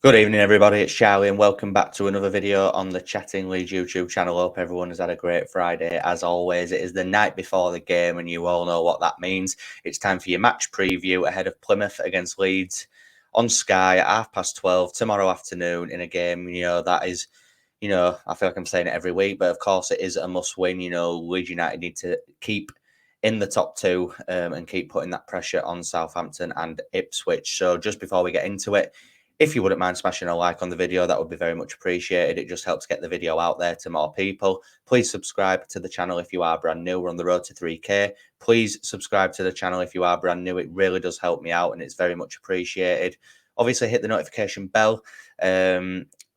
Good evening, everybody. It's Charlie, and welcome back to another video on the Chatting Leeds YouTube channel. Hope everyone has had a great Friday. As always, it is the night before the game, and you all know what that means. It's time for your match preview ahead of Plymouth against Leeds on Sky at 12:30 tomorrow afternoon in a game, that is, I feel like I'm saying it every week, but of course it is a must-win. Leeds United need to keep in the top two and keep putting that pressure on Southampton and Ipswich. So just before we get into it, if you wouldn't mind smashing a like on the video, that would be very much appreciated. It just helps get the video out there to more people. Please subscribe to the channel if you are brand new. We're on the road to 3K. Please subscribe to the channel if you are brand new. It really does help me out and it's very much appreciated. Obviously, hit the notification bell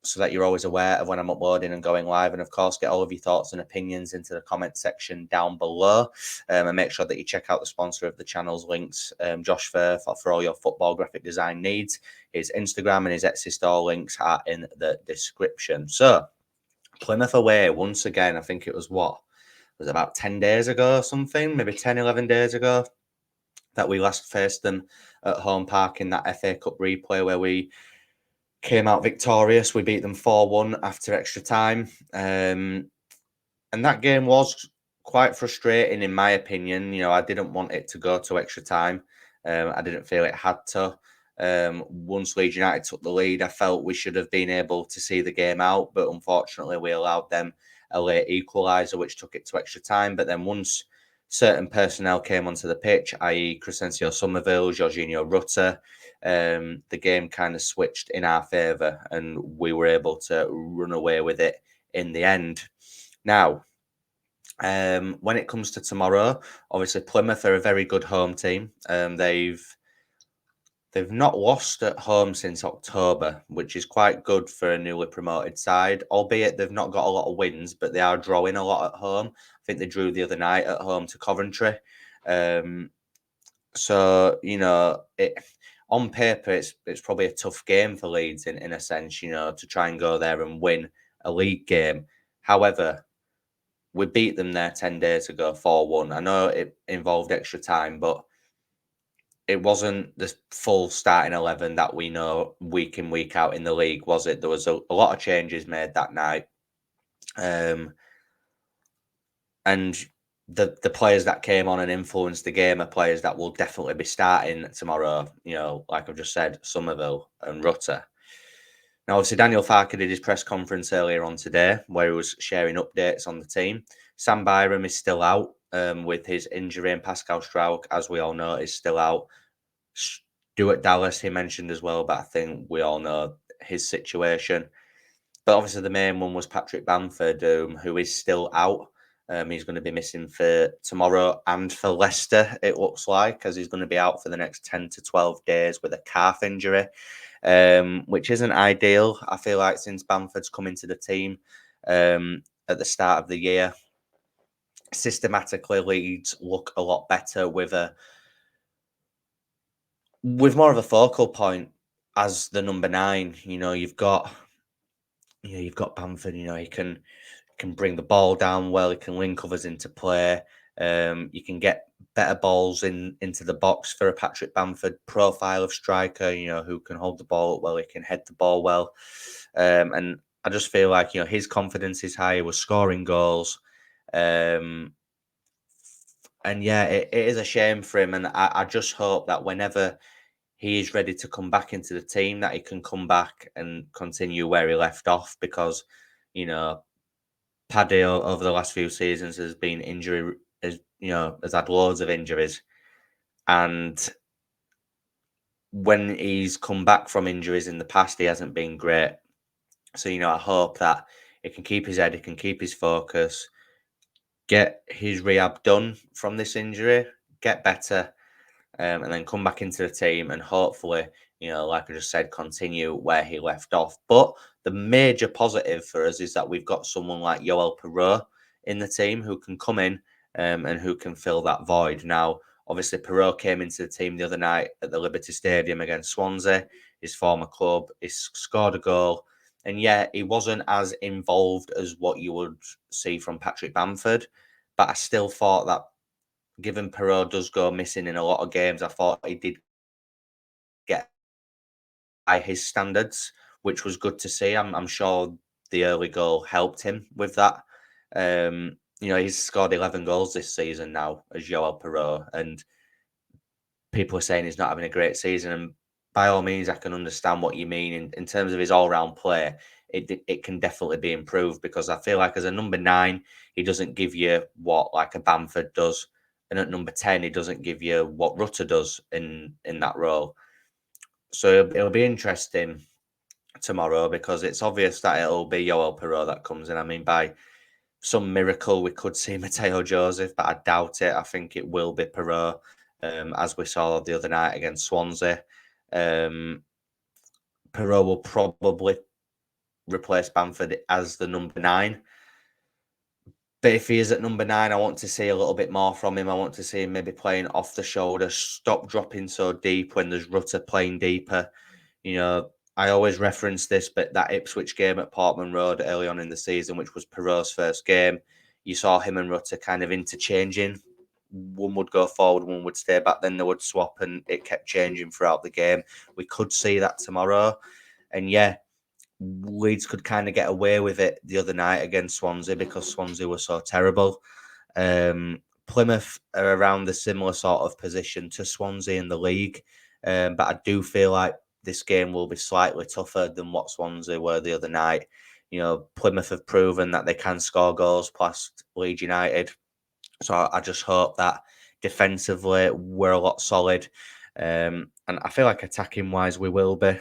so that you're always aware of when I'm uploading and going live. And of course, get all of your thoughts and opinions into the comment section down below. And make sure that you check out the sponsor of the channel's links, Josh Firth, for all your football graphic design needs. His Instagram and his Etsy store links are in the description. So, Plymouth away once again. I think it was about 10 days ago or something, maybe 10, 11 days ago that we last faced them at home park in that FA Cup replay where we came out victorious. We beat them 4-1 after extra time. And that game was quite frustrating, in my opinion. I didn't want it to go to extra time. I didn't feel it had to. Once Leeds United took the lead, I felt we should have been able to see the game out, but unfortunately we allowed them a late equaliser, which took it to extra time. But then once certain personnel came onto the pitch, i.e. Crescencio Somerville, Jorginho Rutter, the game kind of switched in our favour and we were able to run away with it in the end. Now, when it comes to tomorrow, obviously Plymouth are a very good home team. They've not lost at home since October, which is quite good for a newly promoted side, albeit they've not got a lot of wins, but they are drawing a lot at home. I think they drew the other night at home to Coventry. So, on paper, it's probably a tough game for Leeds in a sense, to try and go there and win a league game. However, we beat them there 10 days ago, 4-1. I know it involved extra time, but it wasn't the full starting 11 that we know week in, week out in the league, was it? There was a lot of changes made that night. And the players that came on and influenced the game are players that will definitely be starting tomorrow. Like I've just said, Somerville and Rutter. Now, obviously, Daniel Farke did his press conference earlier on today where he was sharing updates on the team. Sam Byram is still out with his injury, and Pascal Strauch, as we all know, is still out. Stuart Dallas, he mentioned as well, but I think we all know his situation. But obviously, the main one was Patrick Bamford, who is still out. He's going to be missing for tomorrow and for Leicester, it looks like, as he's going to be out for the next 10 to 12 days with a calf injury, which isn't ideal. I feel like since Bamford's come into the team at the start of the year, systematically Leeds look a lot better with more of a focal point as the number 9. You've got Bamford. He can bring the ball down well. He can link others into play. You can get better balls into the box for a Patrick Bamford profile of striker. Who can hold the ball up well. He can head the ball well. And I just feel like his confidence is high. He was scoring goals. And yeah, it is a shame for him. And I just hope that whenever he is ready to come back into the team, that he can come back and continue where he left off, because, Paddy over the last few seasons has been has had loads of injuries. And when he's come back from injuries in the past, he hasn't been great. So, I hope that he can keep his head, he can keep his focus, get his rehab done from this injury, get better, and then come back into the team and hopefully, like I just said, continue where he left off. But the major positive for us is that we've got someone like Joel Perreault in the team who can come in and who can fill that void. Now, obviously, Perreault came into the team the other night at the Liberty Stadium against Swansea, his former club. He scored a goal. And yeah, he wasn't as involved as what you would see from Patrick Bamford. But I still thought that, given Perreault does go missing in a lot of games, I thought he did get by his standards, which was good to see. I'm sure the early goal helped him with that. He's scored 11 goals this season now as Joel Perot, and people are saying he's not having a great season. And by all means, I can understand what you mean in terms of his all round play. It can definitely be improved, because I feel like as a number 9, he doesn't give you what like a Bamford does, and at number 10, he doesn't give you what Rutter does in that role. So it'll be interesting tomorrow, because it's obvious that it'll be Joel Perot that comes in. I mean, by some miracle, we could see Mateo Joseph, but I doubt it. I think it will be Perot, as we saw the other night against Swansea. Um, Perot will probably replace Bamford as the number 9. But if he is at number 9, I want to see a little bit more from him. I want to see him maybe playing off the shoulder, stop dropping so deep when there's Rutter playing deeper. I always reference this, but that Ipswich game at Portman Road early on in the season, which was Perot's first game, you saw him and Rutter kind of interchanging. One would go forward, one would stay back, then they would swap, and it kept changing throughout the game. We could see that tomorrow. And yeah, Leeds could kind of get away with it the other night against Swansea, because Swansea were so terrible. Plymouth are around the similar sort of position to Swansea in the league, but I do feel like this game will be slightly tougher than what Swansea were the other night. Plymouth have proven that they can score goals past Leeds United, so I just hope that defensively we're a lot solid, and I feel like attacking wise we will be.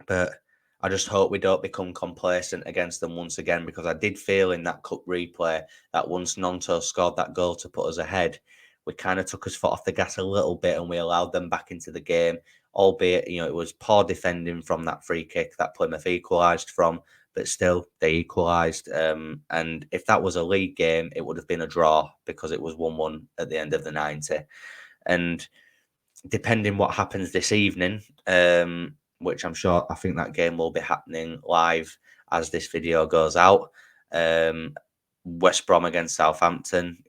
But I just hope we don't become complacent against them once again, because I did feel in that cup replay that once Nonto scored that goal to put us ahead, we kind of took his foot off the gas a little bit, and we allowed them back into the game. Albeit, it was poor defending from that free kick that Plymouth equalised from, but still they equalised. And if that was a league game, it would have been a draw, because it was 1-1 at the end of the 90. And depending what happens this evening, which I think that game will be happening live as this video goes out. West Brom against Southampton.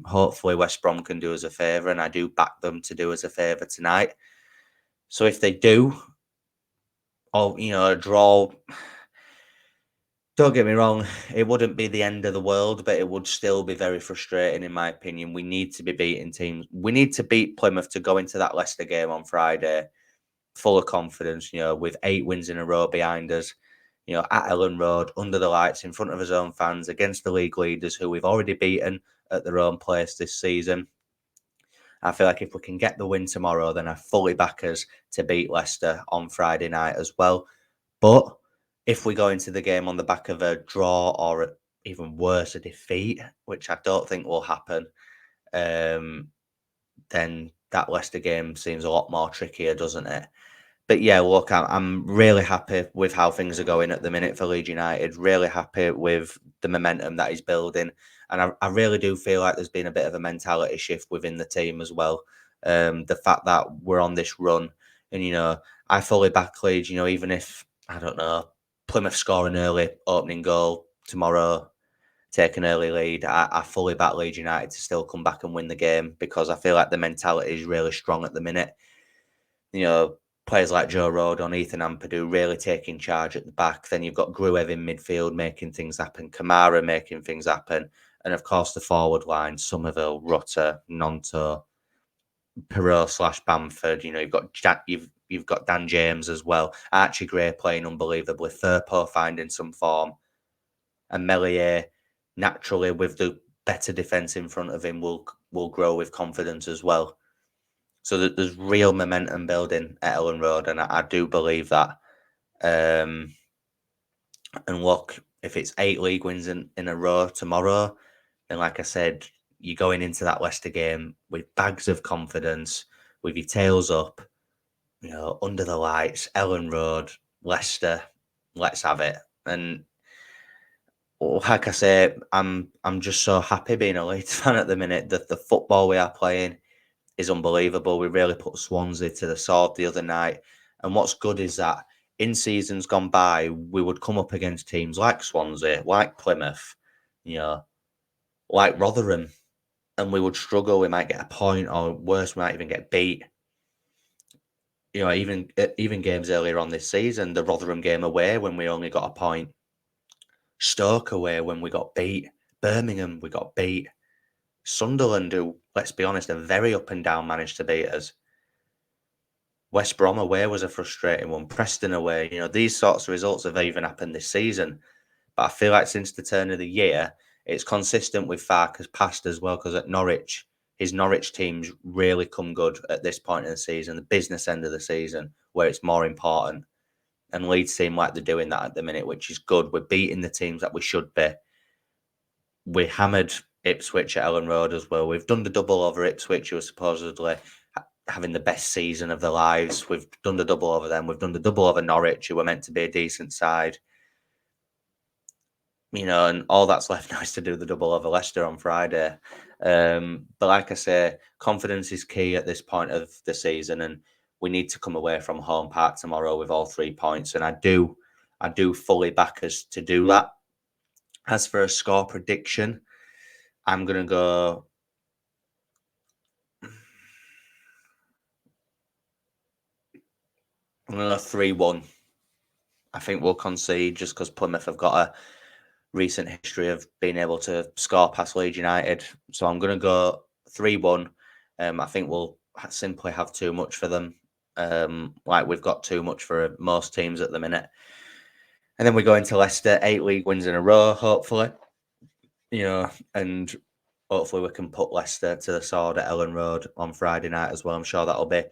Hopefully West Brom can do us a favour, and I do back them to do us a favour tonight. So if they do, or a draw, don't get me wrong, it wouldn't be the end of the world, but it would still be very frustrating, in my opinion. We need to be beating teams. We need to beat Plymouth to go into that Leicester game on Friday full of confidence, with 8 wins in a row behind us, at Ellen Road, under the lights, in front of his own fans, against the league leaders who we've already beaten at their own place this season. I feel like if we can get the win tomorrow, then I fully back us to beat Leicester on Friday night as well. But if we go into the game on the back of a draw, or even worse, a defeat, which I don't think will happen, then that Leicester game seems a lot more trickier, doesn't it? But yeah, look, I'm really happy with how things are going at the minute for Leeds United. Really happy with the momentum that he's building. And I really do feel like there's been a bit of a mentality shift within the team as well. The fact that we're on this run, and, I fully back Leeds, even if, I don't know, Plymouth score an early opening goal tomorrow, take an early lead, I fully back Leeds United to still come back and win the game, because I feel like the mentality is really strong at the minute. Players like Joe Rodon, Ethan Ampadu really taking charge at the back. Then you've got Gruev in midfield making things happen, Kamara making things happen, and of course the forward line: Somerville, Rutter, Nonto, Perot / Bamford. You've got Dan James as well. Archie Gray playing unbelievably. Firpo finding some form, and Melier naturally with the better defence in front of him will grow with confidence as well. So that there's real momentum building at Ellen Road, and I do believe that. And look, if it's 8 league wins in a row tomorrow, then like I said, you're going into that Leicester game with bags of confidence, with your tails up, under the lights, Ellen Road, Leicester, let's have it. And like I say, I'm just so happy being a Leeds fan at the minute. That the football we are playing is unbelievable. We really put Swansea to the sword the other night. And what's good is that in seasons gone by, we would come up against teams like Swansea, like Plymouth, like Rotherham, and we would struggle. We might get a point, or worse, we might even get beat. You know, even games earlier on this season, the Rotherham game away when we only got a point, Stoke away when we got beat, Birmingham we got beat, Sunderland, who, let's be honest, are very up and down, managed to beat us. West Brom away was a frustrating one. Preston away, you know, these sorts of results have even happened this season. But I feel like since the turn of the year, it's consistent with Farke's past as well. Because at Norwich, his Norwich teams really come good at this point in the season, the business end of the season, where it's more important. And Leeds seem like they're doing that at the minute, which is good. We're beating the teams that we should be. We hammered Ipswich at Ellen Road as well. We've done the double over Ipswich, who was supposedly having the best season of their lives. We've done the double over them. We've done the double over Norwich, who were meant to be a decent side. You know, and all that's left now is to do the double over Leicester on Friday. But like I say, confidence is key at this point of the season, and we need to come away from home park tomorrow with all 3 points. And I do fully back us to do that. As for a score prediction, I'm gonna go. I'm gonna go 3-1. I think we'll concede just because Plymouth have got a recent history of being able to score past Leeds United. So I'm going to go 3-1. I think we'll simply have too much for them. Like we've got too much for most teams at the minute. And then we go into Leicester, 8 league wins in a row, hopefully. You know, and hopefully we can put Leicester to the sword at Ellen Road on Friday night as well. I'm sure that'll be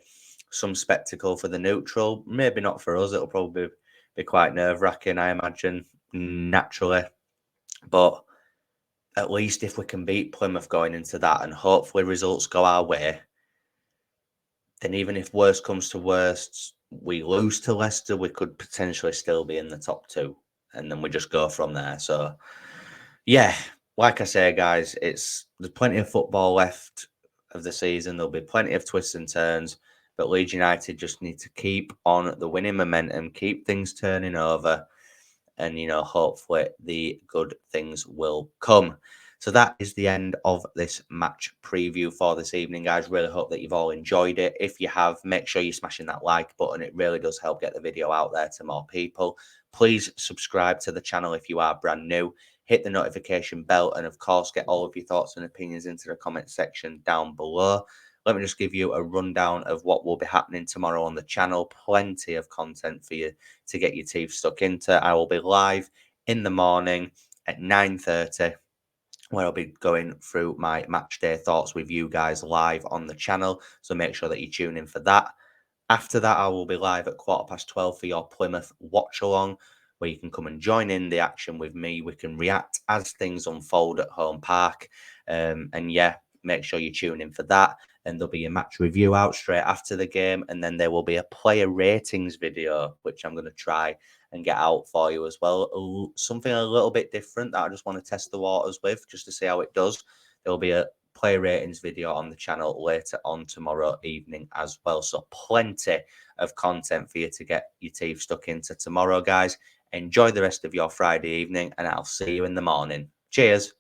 some spectacle for the neutral. Maybe not for us. It'll probably be quite nerve-wracking, I imagine, naturally. But at least if we can beat Plymouth going into that and hopefully results go our way, then even if worst comes to worst, we lose to Leicester, we could potentially still be in the top 2. And then we just go from there. So, yeah, like I say, guys, there's plenty of football left of the season. There'll be plenty of twists and turns. But Leeds United just need to keep on the winning momentum, keep things turning over. And, you know, hopefully the good things will come. So that is the end of this match preview for this evening, guys. Really hope that you've all enjoyed it. If you have, make sure you're smashing that like button. It really does help get the video out there to more people. Please subscribe to the channel if you are brand new. Hit the notification bell and, of course, get all of your thoughts and opinions into the comment section down below. Let me just give you a rundown of what will be happening tomorrow on the channel. Plenty of content for you to get your teeth stuck into. I will be live in the morning at 9:30, where I'll be going through my match day thoughts with you guys live on the channel. So make sure that you tune in for that. After that, I will be live at 12:15 for your Plymouth watch along, where you can come and join in the action with me. We can react as things unfold at home park. And yeah, make sure you tune in for that. And there'll be a match review out straight after the game. And then there will be a player ratings video, which I'm going to try and get out for you as well. Something a little bit different that I just want to test the waters with, just to see how it does. There will be a player ratings video on the channel later on tomorrow evening as well. So plenty of content for you to get your teeth stuck into tomorrow, guys. Enjoy the rest of your Friday evening, and I'll see you in the morning. Cheers.